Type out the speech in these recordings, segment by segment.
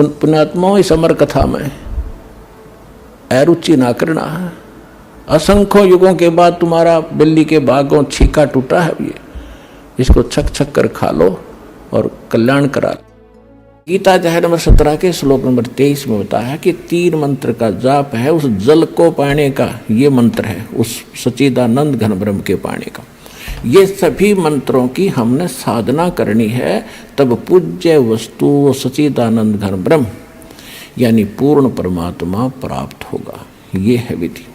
पुण्यात्माओं, इस अमर कथा में अरुचि ना करना है। असंख्यों युगों के बाद तुम्हारा बिल्ली के बागों छीका टूटा है, ये इसको छक छक कर खा लो और कल्याण करा। गीता अध्याय नंबर 17 के श्लोक नंबर 23 में बताया है कि 3 मंत्र का जाप है उस जल को पाने का। ये मंत्र है उस सच्चिदानंद घन ब्रह्म के पाने का। ये सभी मंत्रों की हमने साधना करनी है, तब पूज्य वस्तु सच्चिदानंद घन ब्रह्म यानी पूर्ण परमात्मा प्राप्त होगा। ये है विधि।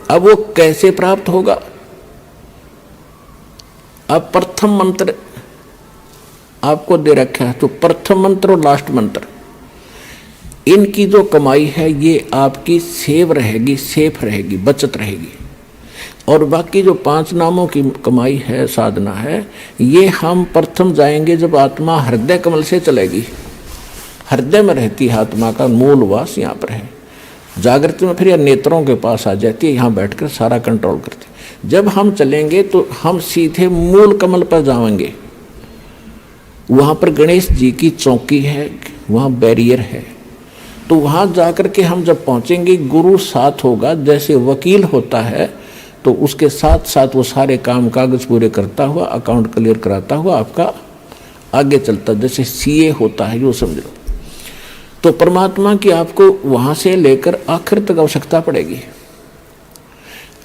अब वो कैसे प्राप्त होगा? अब प्रथम मंत्र आपको दे रखा है, तो प्रथम मंत्र और लास्ट मंत्र, इनकी जो कमाई है ये आपकी सेव रहेगी, सेफ रहेगी, बचत रहेगी। और बाकी जो 5 नामों की कमाई है, साधना है, ये हम प्रथम जाएंगे जब आत्मा हृदय कमल से चलेगी। हृदय में रहती है आत्मा का मूल वास, यहाँ पर है। जागृति में फिर यह नेत्रों के पास आ जाती है, यहाँ बैठकर सारा कंट्रोल करती है। जब हम चलेंगे तो हम सीधे मूल कमल पर जाएंगे। वहाँ पर गणेश जी की चौकी है, वहाँ बैरियर है। तो वहाँ जाकर के हम जब पहुँचेंगे, गुरु साथ होगा। जैसे वकील होता है तो उसके साथ साथ वो सारे काम कागज पूरे करता हुआ, अकाउंट क्लियर कराता हुआ आपका आगे चलता, जैसे सीए होता है, जो समझ लो। तो परमात्मा की आपको वहाँ से लेकर आखिर तक आवश्यकता पड़ेगी।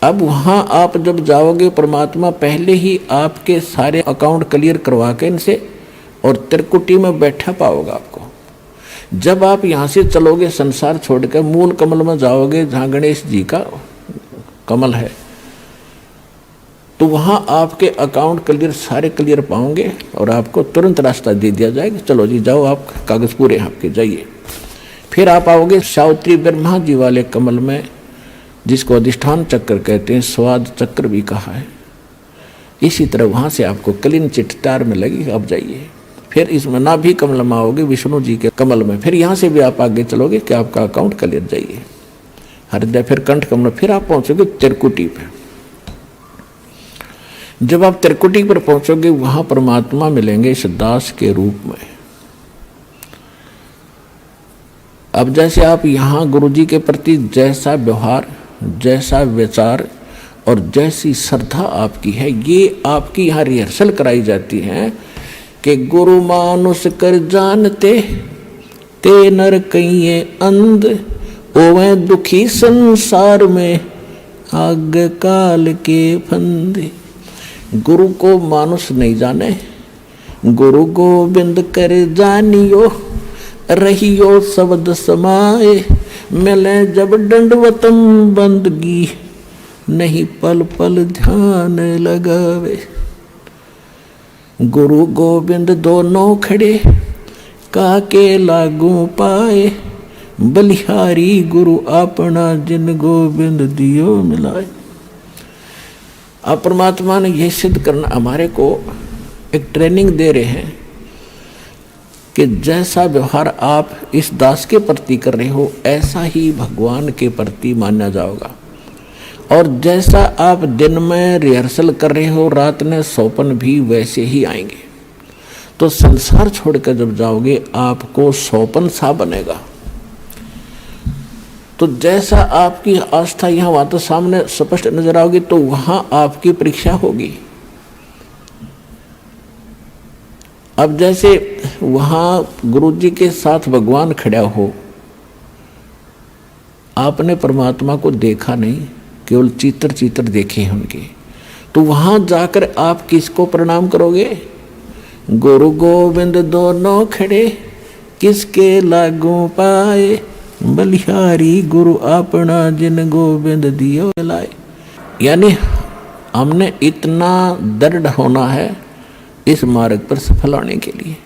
अब वहाँ आप जब जाओगे, परमात्मा पहले ही आपके सारे अकाउंट क्लियर करवा के इनसे और त्रिकुटी में बैठा पाओगे आपको। जब आप यहाँ से चलोगे, संसार छोड़कर मूल कमल में जाओगे, जहाँ गणेश जी का कमल है, तो वहाँ आपके अकाउंट क्लियर, सारे क्लियर पाओगे और आपको तुरंत रास्ता दे दिया जाएगा। चलो जी जाओ, आप कागज पूरे आपके, जाइए। फिर आप आओगे सावित्री ब्रह्मा जी वाले कमल में, जिसको अधिष्ठान चक्र कहते हैं, स्वाद चक्र भी कहा है। इसी तरह वहाँ से आपको क्लीन चिट तार में लगी, आप जाइए। फिर इसमें नाभि कमल में आओगे, विष्णु जी के कमल में। फिर यहाँ से भी आप आगे चलोगे कि आपका अकाउंट क्लियर, जाइए हृदय। फिर कंठ कमल, फिर आप पहुँचोगे त्रिकुटी पर। जब आप त्रिकुटी पर पहुंचोगे, वहां परमात्मा मिलेंगे इस दास के रूप में। अब जैसे आप यहाँ गुरु जी के प्रति जैसा व्यवहार, जैसा विचार और जैसी श्रद्धा आपकी है, ये आपकी यहाँ रिहर्सल कराई जाती है कि गुरु मानुष कर जानते ते नर कहिए अंध, ओवे दुखी संसार में आग काल के फंदे। गुरु को मानुष नहीं जाने, गुरु गोविंद कर जानियो, रहियो शब्द समाए, मिले जब दंडवतम बंदगी, नहीं पल पल ध्यान लगावे। गुरु गोविंद दोनों खड़े, काके लागू पाए, बलिहारी गुरु अपना जिन गोविंद दियो मिलाए। अब परमात्मा ने यह सिद्ध करना, हमारे को एक ट्रेनिंग दे रहे हैं कि जैसा व्यवहार आप इस दास के प्रति कर रहे हो, ऐसा ही भगवान के प्रति माना जाएगा। और जैसा आप दिन में रिहर्सल कर रहे हो, रात में सौपन भी वैसे ही आएंगे। तो संसार छोड़कर जब जाओगे, आपको सौपन सा बनेगा। तो जैसा आपकी आस्था यहाँ वहाँ तो सामने स्पष्ट नजर आओगी, तो वहाँ आपकी परीक्षा होगी। अब जैसे वहाँ गुरु जी के साथ भगवान खड़ा हो, आपने परमात्मा को देखा नहीं, केवल चित्र चित्र देखे हैं उनके, तो वहाँ जाकर आप किसको प्रणाम करोगे? गुरु गोविंद दोनों खड़े, किसके लागू पाए, बलिहारी गुरु अपना जिन गोविंद दियो लाए। यानी हमने इतना दृढ़ होना है इस मार्ग पर सफल होने के लिए।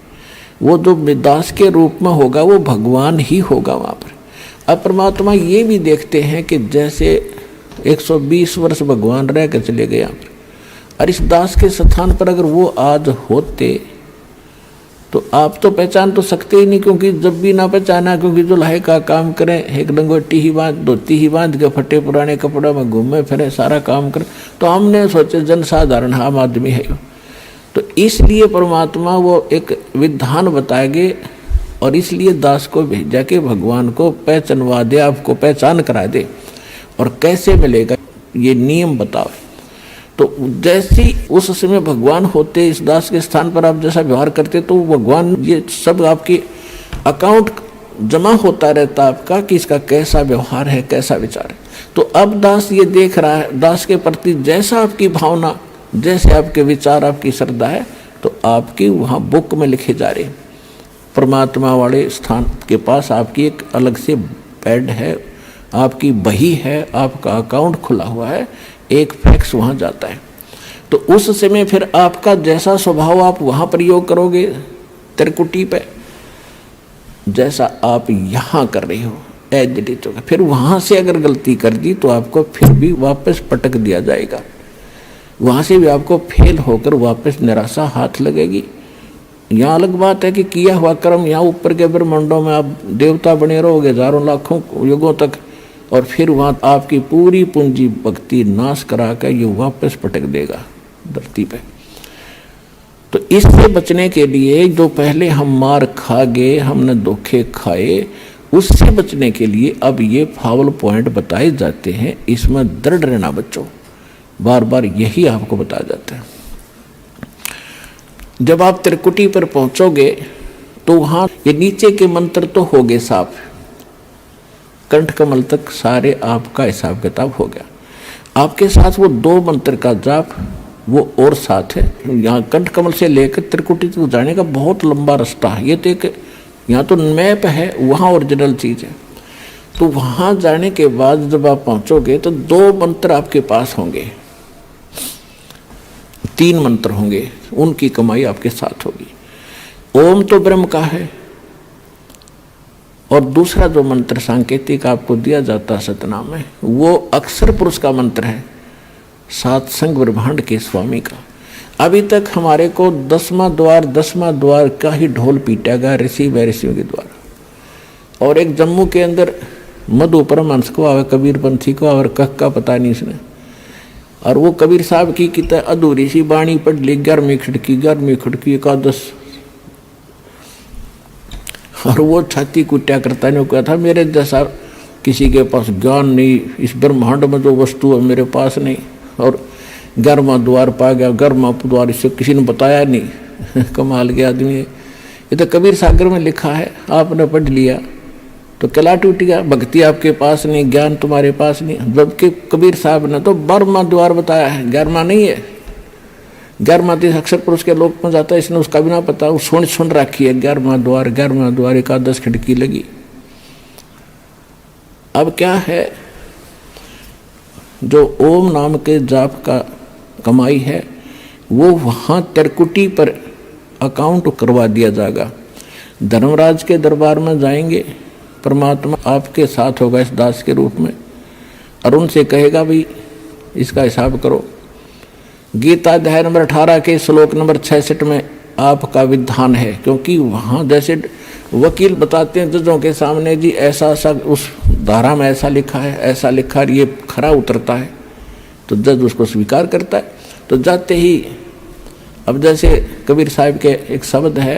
वो जो दास के रूप में होगा, वो भगवान ही होगा वहाँ पर। अब परमात्मा ये भी देखते हैं कि जैसे 120 वर्ष भगवान रह कर चले गए यहाँ पर, और इस दास के स्थान पर अगर वो आज होते तो आप तो पहचान तो सकते ही नहीं, क्योंकि जब भी ना पहचाना, क्योंकि जो लाहे का काम करें, एक लंगोटी ही बांध, धोती ही बांध के फटे पुराने कपड़ों में घूमे फिरे, सारा काम करें, तो हमने सोचे जनसाधारण आम आदमी है। तो इसलिए परमात्मा वो एक विधान बताएंगे और इसलिए दास को भेजा कि भगवान को पहचानवा दे, आपको पहचान करा दे और कैसे मिलेगा ये नियम बताओ। तो जैसी उस समय भगवान होते इस दास के स्थान पर आप जैसा व्यवहार करते तो भगवान ये सब आपके अकाउंट जमा होता रहता आपका कि इसका कैसा व्यवहार है, कैसा विचार है। तो अब दास ये देख रहा है, दास के प्रति जैसा आपकी भावना, जैसे आपके विचार, आपकी श्रद्धा है, तो आपकी वहाँ बुक में लिखे जा रहे। परमात्मा वाले स्थान के पास आपकी एक अलग से पैड है, आपकी बही है, आपका अकाउंट खुला हुआ है, एक फैक्स वहाँ जाता है। तो उस समय फिर आपका जैसा स्वभाव आप वहाँ प्रयोग करोगे त्रिकुटी पे, जैसा आप यहाँ कर रहे हो एज इट इज होगा। फिर वहाँ से अगर गलती कर दी तो आपको फिर भी वापस पटक दिया जाएगा, वहाँ से भी आपको फेल होकर वापस निराशा हाथ लगेगी। यहाँ अलग बात है कि किया हुआ कर्म यहाँ ऊपर के ब्रह्मांडों में आप देवता बने रहोगे हजारों लाखों युगों तक, और फिर वहाँ आपकी पूरी पूंजी भक्ति नाश करा कर ये वापस पटक देगा धरती पे। तो इससे बचने के लिए जो पहले हम मार खा गए, हमने धोखे खाए, उससे बचने के लिए अब ये फावल पॉइंट बताए जाते हैं। इसमें दृढ़ रहना बच्चों, बार बार यही आपको बताया जाता है। जब आप त्रिकुटी पर पहुंचोगे तो वहाँ ये नीचे के मंत्र तो हो गए साफ, कंठ कमल तक सारे आपका हिसाब किताब हो गया। आपके साथ वो 2 मंत्र का जाप वो और साथ है। यहाँ कंठ कमल से लेकर त्रिकुटी तक जाने का बहुत लंबा रास्ता है। ये तो एक यहाँ तो मैप है, वहाँ ओरिजिनल चीज़ है। तो वहाँ जाने के बाद जब आप पहुँचोगे तो 2 मंत्र आपके पास होंगे, 3 मंत्र होंगे, उनकी कमाई आपके साथ होगी। ओम तो ब्रह्म का है, और दूसरा जो मंत्र सांकेतिक आपको दिया जाता है सतनाम में, वो अक्षर पुरुष का मंत्र है, सातसंग ब्रह्मांड के स्वामी का। अभी तक हमारे को 10वां द्वार का ही ढोल पीटा गया ऋषि व ऋषियों के द्वारा। और एक जम्मू के अंदर मधु परमहंस को और कबीर पंथी को और कह का पता नहीं इसने, और वो कबीर साहब की किताब अधूरी सी बाणी पढ़ ली, 11वीं खिड़की एकादश, और वो छाती कुट्या करता ने कहा था मेरे जैसा किसी के पास ज्ञान नहीं, इस ब्रह्मांड में जो वस्तु है मेरे पास नहीं, और 11वां द्वार पा गया, 11वां द्वार इसे किसी ने बताया नहीं। कमाल के आदमी है। ये तो कबीर सागर में लिखा है, आपने पढ़ लिया तो कला टूट गया। भक्ति आपके पास नहीं, ज्ञान तुम्हारे पास नहीं, जबकि कबीर साहब ने तो 12वां द्वार बताया है, 11वां नहीं है। 11वां देश अक्षर पुरुष के लोक में जाता है, इसने उसका भी ना पता, वो सुन रखी है 11वां द्वार एकादश खिड़की लगी। अब क्या है, जो ओम नाम के जाप का कमाई है वो वहाँ त्रिकुटी पर अकाउंट करवा दिया जाएगा। धर्मराज के दरबार में जाएंगे, परमात्मा आपके साथ होगा इस दास के रूप में, और उनसे कहेगा भाई इसका हिसाब करो। गीता अध्याय नंबर 18 के श्लोक नंबर 66 में आपका विधान है, क्योंकि वहाँ जैसे वकील बताते हैं जजों के सामने जी ऐसा सा उस धारा में ऐसा लिखा है, ऐसा लिखा है, ये खरा उतरता है, तो जज उसको स्वीकार करता है। तो जाते ही अब जैसे कबीर साहब के एक शब्द है,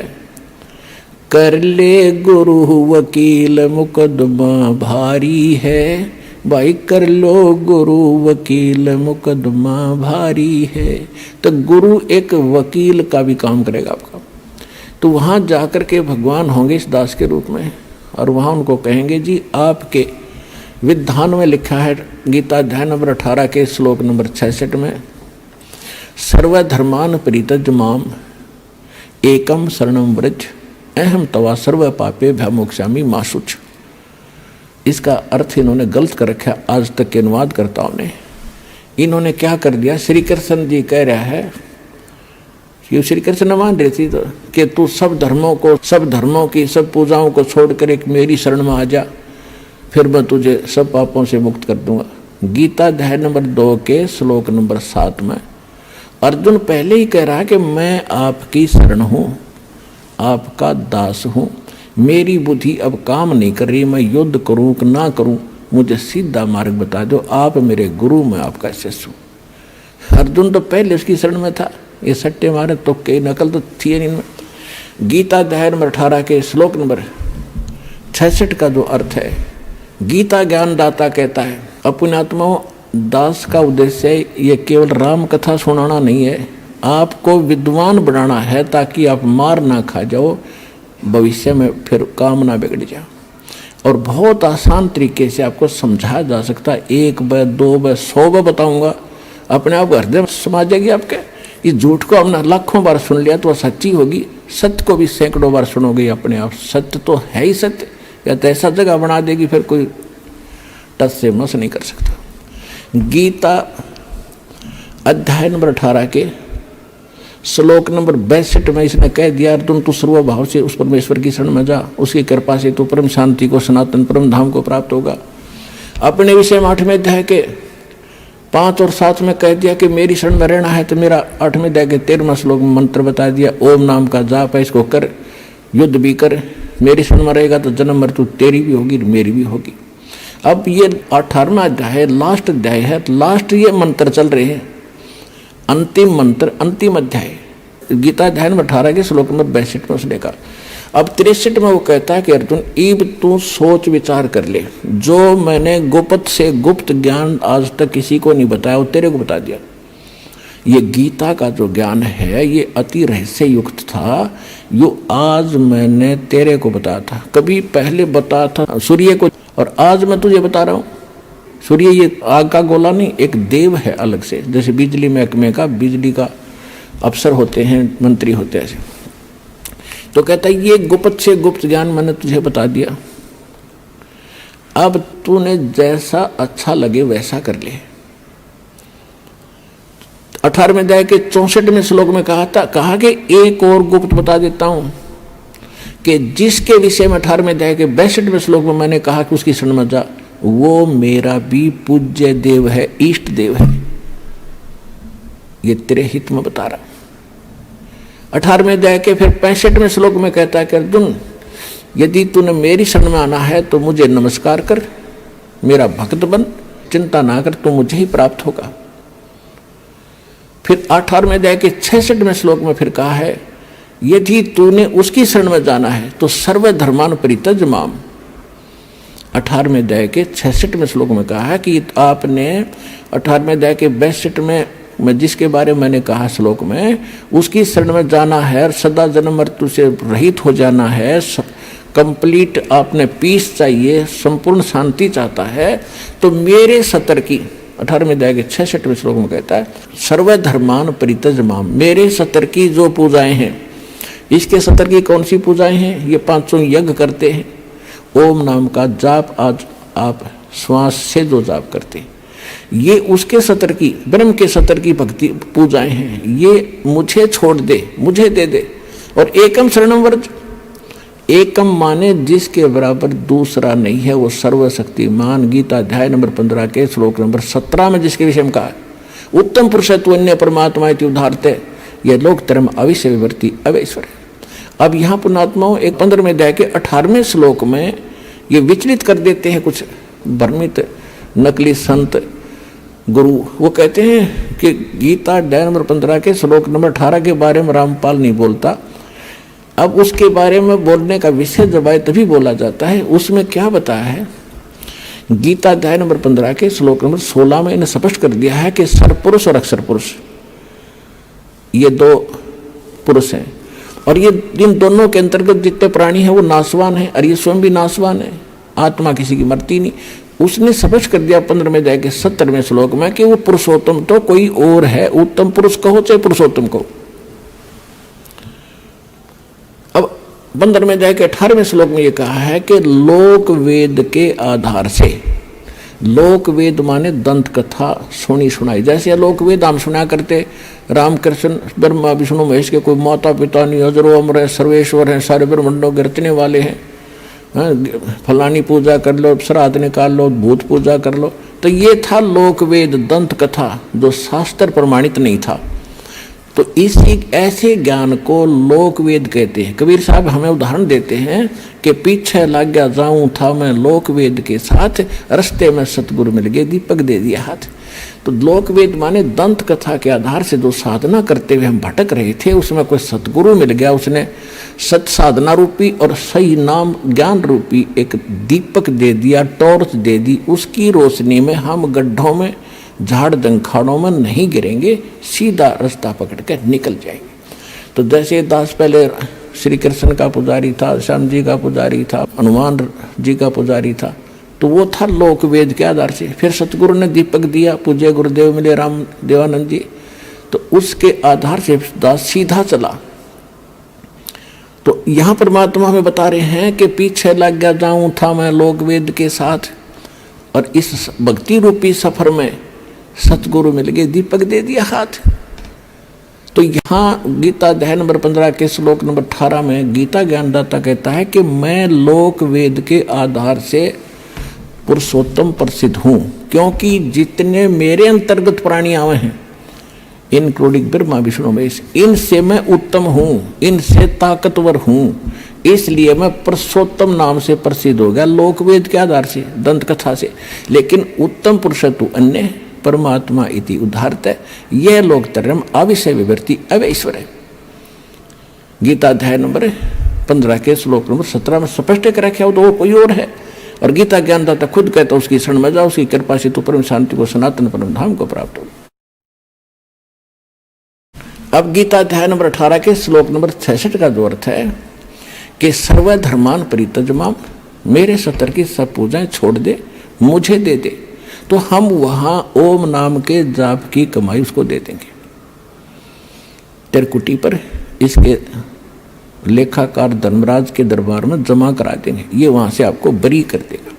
कर ले गुरु वकील मुकदमा भारी है, भाई कर लो गुरु वकील मुकदमा भारी है। तो गुरु एक वकील का भी काम करेगा आपका। तो वहाँ जाकर के भगवान होंगे इस दास के रूप में, और वहाँ उनको कहेंगे जी आपके विधान में लिखा है गीता अध्याय नंबर 18 के श्लोक नंबर 66 में, सर्वधर्मान परित्यज्य माम एकम शरणम व्रज अहम तवा सर्व पापे भयमोक्षामि मा शुच। इसका अर्थ इन्होंने गलत कर रखा आज तक के अनुवादकर्ताओं ने। इन्होंने क्या कर दिया, श्री कृष्ण जी कह रहा है कि श्री कृष्ण मान रही थी तो कि तू सब धर्मों की सब पूजाओं को छोड़कर एक मेरी शरण में आ जा, फिर मैं तुझे सब पापों से मुक्त कर दूंगा। गीता अध्याय नंबर 2 के श्लोक नंबर 7 में अर्जुन पहले ही कह रहा है कि मैं आपकी शरण हूँ, आपका दास हूँ, मेरी बुद्धि अब काम नहीं कर रही, मैं युद्ध करूँ कि ना करूँ, मुझे सीधा मार्ग बता दो, आप मेरे गुरु, मैं आपका शिष्य हूँ। अर्जुन तो पहले उसकी शरण में था, ये सट्टे मारे तो कई नकल तो थी नहीं इनमें। गीता अध्याय नंबर 18 के श्लोक नंबर 66 का जो अर्थ है, गीता ज्ञान दाता कहता है, अपने आत्माओं दास का उद्देश्य ये केवल राम कथा सुनाना नहीं है, आपको विद्वान बनाना है ताकि आप मार ना खा जाओ, भविष्य में फिर काम ना बिगड़ जाए। और बहुत आसान तरीके से आपको समझाया जा सकता है, 1 बार 2 बार 100 बार बताऊंगा, अपने आप हृदय में समा जाएगी आपके। इस झूठ को हमने लाखों बार सुन लिया तो वह सच्ची होगी, सत्य को भी सैकड़ों बार सुनोगे अपने आप, सत्य तो है ही सत्य, या तो ऐसा जगह बना देगी फिर कोई टस से मस नहीं कर सकता। गीता अध्याय नंबर 18 के श्लोक नंबर 62 में इसने कह दिया, अर्जुन तू सर्वभाव से उस परमेश्वर की शरण में जा, उसकी कृपा से तू परम शांति को, सनातन परम धाम को प्राप्त होगा। अपने विषय में 8वें अध्याय के 5 और 7 में कह दिया कि मेरी शरण में रहना है तो मेरा 8वें अध्याय के 13वें श्लोक में मंत्र बता दिया, ओम नाम का जाप है, इसको कर, युद्ध भी कर, मेरी शरण में रहेगा तो जन्म मृत्यु तेरी भी होगी मेरी भी होगी। अब ये 18वां अध्याय है, लास्ट अध्याय है, लास्ट ये मंत्र चल रहे हैं, अंतिम मंत्र, अंतिम अध्याय गीता अध्याय नंबर 18 के श्लोक नंबर 62 में उसने कहा। अब 63 में वो कहता है कि अर्जुन इब तू सोच विचार कर ले, जो मैंने गुप्त से गुप्त ज्ञान आज तक किसी को नहीं बताया वो तेरे को बता दिया। ये गीता का जो ज्ञान है ये अति रहस्य युक्त था, यो आज मैंने तेरे को बताया था, कभी पहले बताया था सूर्य को, और आज मैं तुझे बता रहा हूँ। सूर्य ये आग का गोला नहीं, एक देव है अलग से, जैसे बिजली महकमे का बिजली का अफसर होते हैं, मंत्री होते हैं ऐसे। तो कहता है ये गुप्त से गुप्त ज्ञान मैंने तुझे बता दिया, अब तूने जैसा अच्छा लगे वैसा कर ले। 18वें अध्याय के 64वें श्लोक में कहा कि एक और गुप्त बता देता हूं कि जिसके विषय में 18वें अध्याय के 62वें श्लोक में मैंने कहा कि उसकी शरण में जा, वो मेरा भी पूज्य देव है, इष्ट देव है। ये तेरे हित में बता रहा। 18वें अध्याय के फिर 65वें श्लोक में कहता है कि अर्जुन यदि तूने मेरी शरण में आना है तो मुझे नमस्कार कर, मेरा भक्त बन, चिंता ना कर, तो मुझे ही प्राप्त होगा। फिर 18वें अध्याय के 66वें श्लोक में फिर कहा है यदि तूने उसकी शरण में जाना है तो सर्व धर्मान परित्यज माम। 18वें अध्याय के 66वें श्लोक में कहा है कि आपने 18वें अध्याय के 62वें में जिसके बारे में मैंने कहा श्लोक में, उसकी शरण में जाना है, सदा जन्म मृत्यु से रहित हो जाना है, कंप्लीट आपने पीस चाहिए, संपूर्ण शांति चाहता है, तो मेरे सतर की 18वें अध्याय के 66वें श्लोक में कहता है सर्व धर्मान परित्यज माम, मेरे सतर की जो पूजाएं हैं, इसके सतर की कौन सी पूजाएं हैं, ये 500 यज्ञ करते हैं, ओम नाम का जाप आज आप श्वास से जो जाप करते हैं, ये उसके सतर की, ब्रह्म के सतर की भक्ति पूजाएं हैं, ये मुझे छोड़ दे, मुझे दे दे। और एकम शरणम व्रज, एकम माने जिसके बराबर दूसरा नहीं है, वो सर्वशक्तिमान। गीता अध्याय नंबर 15 के श्लोक नंबर 17 में जिसके विषय में कहा है, उत्तम पुरुषत्व अन्य परमात्मा इति उदाहरते, यह लोक धर्म अविश्य विवर्ती अवैश्वर है। अब यहाँ पुण्यात्माओं एक 15वें अध्याय के 18वें श्लोक में ये विचलित कर देते हैं कुछ भ्रमित नकली संत गुरु। वो कहते हैं कि गीता अध्याय नंबर 15 के श्लोक नंबर 18 के बारे में रामपाल नहीं बोलता, अब उसके बारे में बोलने का विषय जब आए तभी बोला जाता है। उसमें क्या बताया है, गीता अध्याय नंबर 15 के श्लोक नंबर 16 में इन्हें स्पष्ट कर दिया है कि सरपुरुष और अक्षर पुरुष ये दो पुरुष हैं, और ये इन दोनों के अंतर्गत जितने प्राणी हैं वो नाशवान हैं, और ये स्वयं भी नाशवान है, आत्मा किसी की मरती नहीं। उसने स्पष्ट कर दिया 15वें अध्याय के 70वें श्लोक में कि वो पुरुषोत्तम तो कोई और है, उत्तम पुरुष कहो चाहे पुरुषोत्तम कहो। अब 15वें अध्याय के 18वें श्लोक में ये कहा है कि लोक वेद के आधार से, लोक वेद माने दंत कथा सुनी सुनाई, जैसे लोक वेद हम सुना करते, राम कृष्ण ब्रह्मा विष्णु महेश के कोई माता पिता नहीं, अजरो अमर है, सर्वेश्वर हैं, सारे ब्रह्मांडों के रचने वाले हैं, फलानी पूजा कर लो, श्राद्ध निकाल लो, भूत पूजा कर लो। तो ये था लोक वेद दंत कथा जो शास्त्र प्रमाणित नहीं था। तो इसी ऐसे ज्ञान को लोक वेद कहते हैं। कबीर साहब हमें उदाहरण देते हैं कि पीछे लग गया जाऊं था मैं लोक वेद के साथ, रस्ते में सतगुरु मिल गए, दीपक दे दिया हाथ। तो लोक वेद माने दंत कथा के आधार से जो साधना करते हुए हम भटक रहे थे, उसमें कोई सतगुरु मिल गया, उसने सत साधना रूपी और सही नाम ज्ञान रूपी एक दीपक दे दिया, टॉर्च दे दी। उसकी रोशनी में हम गड्ढों में, झाड़ जंखाड़ों में नहीं गिरेंगे, सीधा रास्ता पकड़ के निकल जाएंगे। तो जैसे दास पहले श्री कृष्ण का पुजारी था, श्याम जी का पुजारी था, हनुमान जी का पुजारी था, तो वो था लोक वेद के आधार से। फिर सतगुरु ने दीपक दिया, पूज्य गुरुदेव मिले राम देवानंद जी, तो उसके आधार से दास सीधा चला। तो यहाँ परमात्मा हमें बता रहे हैं कि पीछे लग गया जाऊं था मैं लोक वेद के साथ, और इस भक्ति रूपी सफर में सतगुरु मिल गए, दीपक दे दिया हाथ। तो यहाँ गीता अध्याय नंबर 15 के श्लोक नंबर 18 में गीता ज्ञानदाता कहता है कि मैं लोक वेद के आधार से पुरुषोत्तम प्रसिद्ध हूँ, क्योंकि जितने मेरे अंतर्गत प्राणी आवे हैं, इंक्लूडिंग ब्रह्मा विष्णु महेश, इनसे मैं उत्तम हूँ, इनसे ताकतवर हूँ, इसलिए मैं पुरुषोत्तम नाम से प्रसिद्ध हो गया लोक वेद के आधार से, दंत कथा से। लेकिन उत्तम पुरुषत्व अन्य परमात्मा इति उदाहरत है, यह लोकतरम अविषय विवर्ती अवैश्वर है। गीता अध्याय नंबर 15 के श्लोक नंबर 17 में स्पष्ट कर रखा हो, तो वो कोई और है। और गीता ज्ञानदाता खुद कहता है उसकी शरण में जाओ, उसकी कृपा से तो परम शांति को, सनातन परम धाम को प्राप्त हो। अब गीता अध्याय नंबर 18 के श्लोक नंबर 66 का जो अर्थ है कि सर्वधर्मान परित्यज्य, मेरे सतर की सब पूजाएं छोड़ दे, मुझे दे दे, तो हम वहां ओम नाम के जाप की कमाई उसको दे देंगे। त्रिकुटी पर इसके लेखाकार धर्मराज के दरबार में जमा करा देंगे, ये वहां से आपको बरी कर देगा।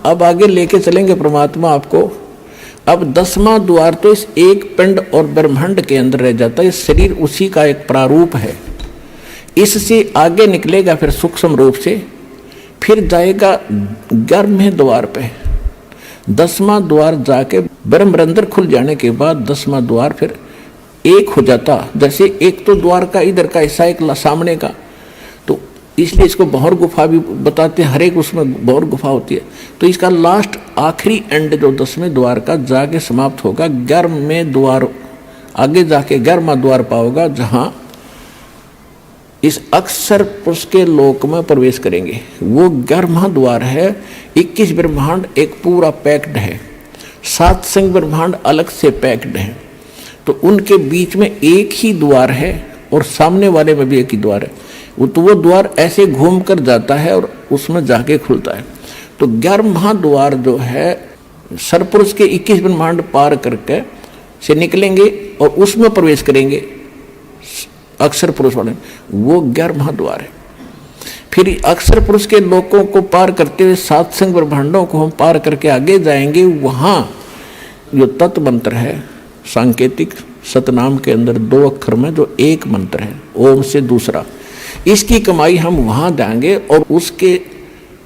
अब आगे लेके चलेंगे परमात्मा आपको। अब 10वां द्वार तो इस एक पिंड और ब्रह्मांड के अंदर रह जाता है, शरीर उसी का एक प्रारूप है। इससे आगे निकलेगा फिर सूक्ष्म रूप से, फिर जाएगा 11वें द्वार पे। 10वां द्वार जाके ब्रह्मरंध्र खुल जाने के बाद 10वां द्वार फिर एक हो जाता। जैसे एक तो द्वार का इधर का हिस्सा, एक सामने का, तो इसलिए इसको भौर गुफा भी बताते हैं, हर एक उसमें भौर गुफा होती है। तो इसका लास्ट आखिरी एंड जो 10वें द्वार का जाके समाप्त होगा 11वें द्वार, आगे जाके 11वां द्वार पाओगा, जहां इस अक्षर पुरुष के लोक में प्रवेश करेंगे। वो 11वां द्वार है। 21 ब्रह्मांड एक पूरा पैक्ड है, 7 संग ब्रह्मांड अलग से पैक्ड है, तो उनके बीच में एक ही द्वार है और सामने वाले में भी एक ही द्वार है। तो वो द्वार ऐसे घूम कर जाता है और उसमें जाके खुलता है। तो 11वां द्वार जो है सरपुरुष के 21 ब्रह्मांड पार करके से निकलेंगे और उसमें प्रवेश करेंगे अक्षर पुरुष वाले, वो 11वां द्वार है। फिर अक्षर पुरुष के लोकों को पार करते हुए 7 संग ब्रह्मांडों को हम पार करके आगे जाएंगे। वहां जो तत्व मंत्र है सांकेतिक सतनाम के अंदर 2 अक्षर में जो एक मंत्र है ओम से दूसरा, इसकी कमाई हम वहां देंगे और उसके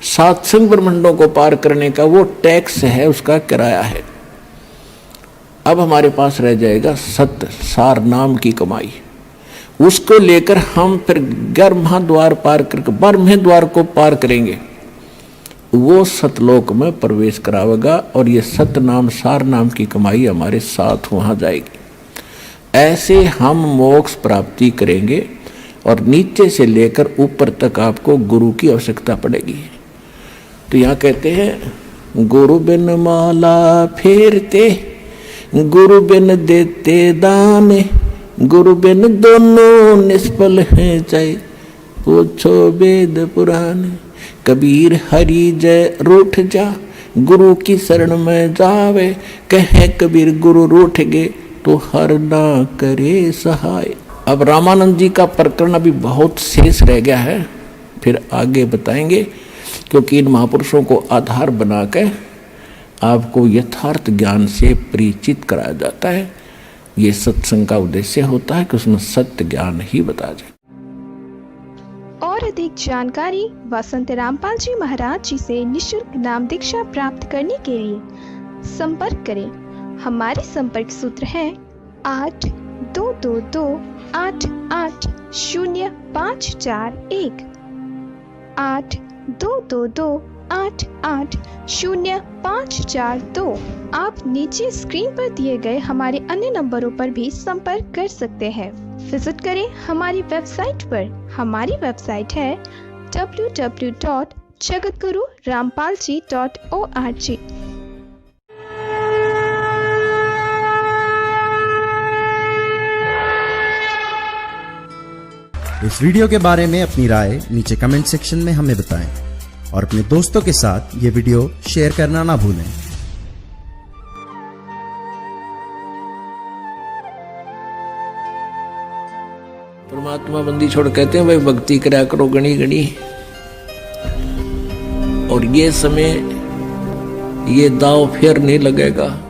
7 संग ब्रह्मांडों को पार करने का वो टैक्स है, उसका किराया है। अब हमारे पास रह जाएगा सत्य सार नाम की कमाई, उसको लेकर हम फिर 11वां द्वार पार करके 12वें द्वार को पार करेंगे, वो सतलोक में प्रवेश करावेगा और ये सत्य नाम सार नाम की कमाई हमारे साथ वहां जाएगी। ऐसे हम मोक्ष प्राप्ति करेंगे और नीचे से लेकर ऊपर तक आपको गुरु की आवश्यकता पड़ेगी। तो यहाँ कहते हैं गुरु बिन माला फेरते, गुरु बिन देते दान, गुरु बिन दोनों निष्फल हैं, चाहे पूछो वेद पुराण। कबीर हरि जय रूठ जा, गुरु की शरण में जावे, कहे कबीर गुरु रूठ गए तो हर ना करे सहाय। अब रामानंद जी का प्रकरण अभी बहुत शेष रह गया है, फिर आगे बताएंगे, क्योंकि इन महापुरुषों को आधार बनाकर आपको यथार्थ ज्ञान से परिचित कराया जाता है। ये सत्संग का उद्देश्य होता है कि उसमें सत्य ज्ञान ही बताया जाए। और अधिक जानकारी व संत रामपाल जी महाराज जी से निःशुल्क नाम दीक्षा प्राप्त करने के लिए संपर्क करें। हमारे संपर्क सूत्र है 8222880541, 8222880541। 98805442। आप नीचे स्क्रीन पर दिए गए हमारे अन्य नंबरों पर भी संपर्क कर सकते हैं। विजिट करें हमारी वेबसाइट पर। हमारी वेबसाइट है www.jagatgururampalji.org। इस वीडियो के बारे में अपनी राय नीचे कमेंट सेक्शन में हमें बताएं और अपने दोस्तों के साथ ये वीडियो शेयर करना ना भूलें। परमात्मा बंदी छोड़ कहते हैं भाई भक्ति करा करो गणी गणी। और ये समय ये दाव फिर नहीं लगेगा।